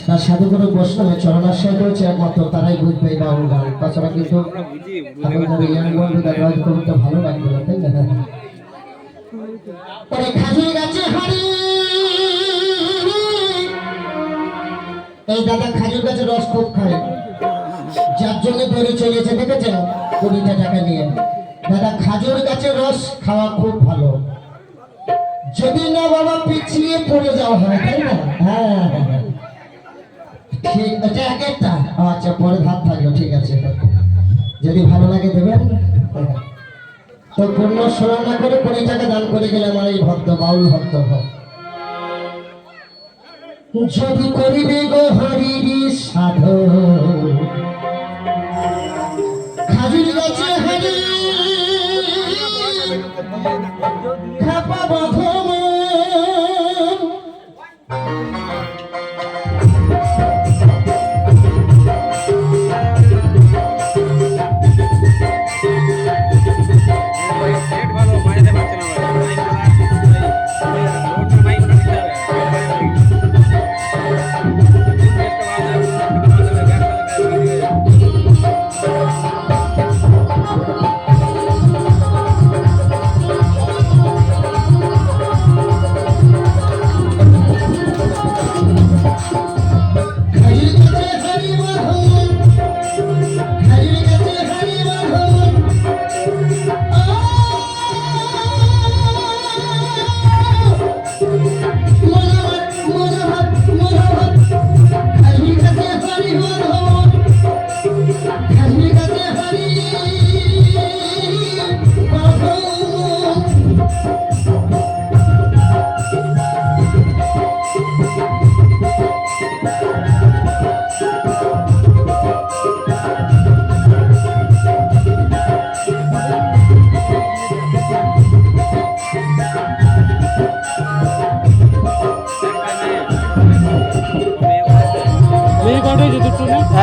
তার সাধুগুরু বৈষ্ণবের চরণাশ্রয় রয়েছে, একমাত্র তারাই বুঝবে এই বাউল গান। তাছাড়া কিন্তু আমাদের ইয়াং বন্ধুদের হয়তো কবিতা ভালো লাগবে না, তাই না? খাজুর গাছে হারি, এই দাদা খাজুর গাছের রস খুব খায়, যার জন্য ধরে চলেছে, দেখেছেন 20টা টাকা নিয়ে। দাদা খাজুর গাছের রস খাওয়া খুব ভালো, যদি না বাবা পিছিয়ে পড়ে যাওয়া হয়, তাই না? হ্যাঁ ঠিক আছে, এক একটা আচ্ছা পরে ভাত থাকলো, ঠিক আছে। যদি ভালো লাগে দেবেন। তো পূর্ণ স্মরণ না করে 20 টাকা দান করে গেলে আমার এই ভক্ত বাউল ভক্ত। যদি করিবে গো হরির সাধু, খাজুর গাছে হারি খাপা বাঁধব,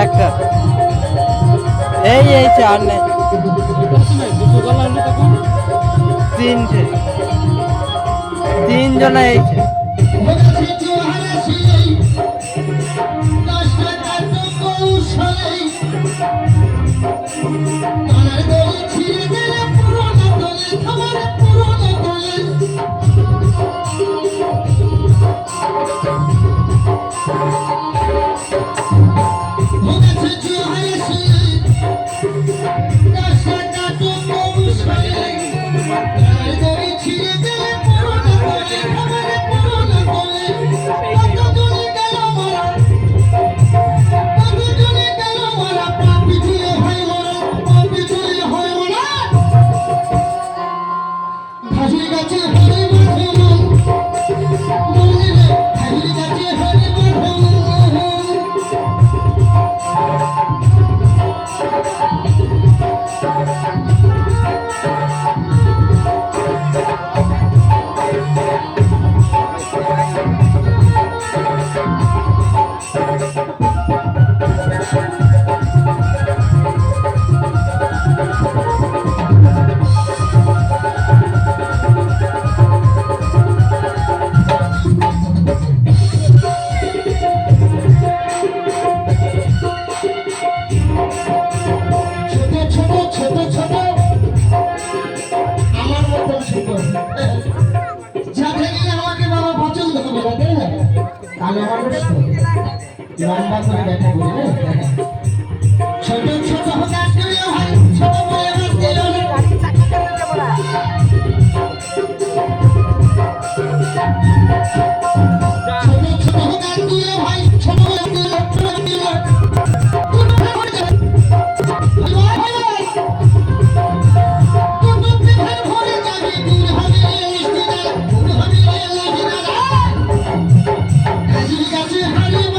একটা এই চার নেই, তিনজনে এইছে। লম্বা করে দেখা বলবে ছোট ছোট কাজ করে ভাই ছোট বলে মাছ দিল না গাড়ি চাকা করে দেব না ছোট ছোট কাজ দিয়ে ভাই ছোট বলে দিল Hare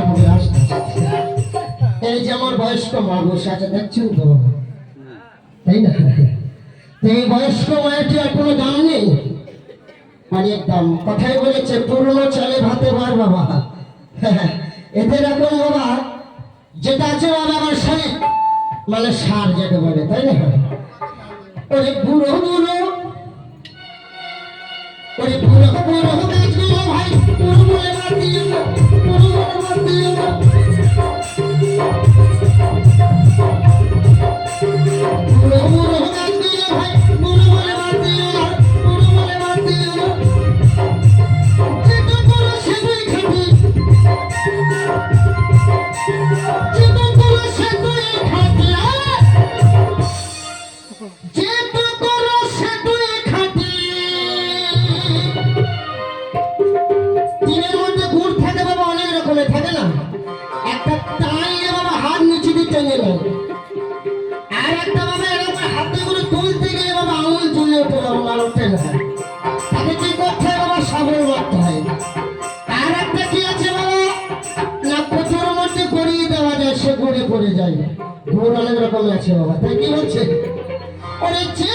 হবে আস্তে আস্তে। এই যে আমার বয়স্ক মা বসে আছে দেখছেন তো, তাই না? তো এই বয়স্ক মায়েরটি আর কোনো দাম নেই, অনেক দাম। কথাই বলেছে পুরনো চালে ভাতে বার বাবা। এতে এখন বাবা যেটা আছে বাবা আমার শরীর মানে সার যেটা বলে, তাই না? ওরে বুড়ো বুড়ো, ওরে বুড়ো বুড়ো গাছগুলো ভাই বুড়ো বলে বাদ দিও না, বুড়ো বলে বাদ দিও না। বুড়ো বুড়ো গাছগুলো ভাই বুড়ো বলে বাদ দিও না, বুড়ো বলে বাদ দিও না। যেটা করো সেটাই খাবি, যেটা করো সেটাই খাবি, যেটা করো সেটাই খাবি। দিনের মধ্যে গুড় থাকে বাবা, অনেক রকমের থাকে না? একটা টাইলে বাবা হাত নিচে দিয়ে টেনে নেয়, আর একটা বাবা এরকম হাতে করে তুলতে গেলে বাবা আঙুল তুলে ওঠে বাবা, মার ওঠে না। তাকে কি করতে হয় বাবা? সাবল মারতে হয়। আর একটা কি আছে বাবা না, কোচোর মধ্যে গড়িয়ে দেওয়া যায়, সে গড়ে পড়ে যায়। গুড় অনেক রকমের আছে বাবা, তাই কি হচ্ছে? ওরে যে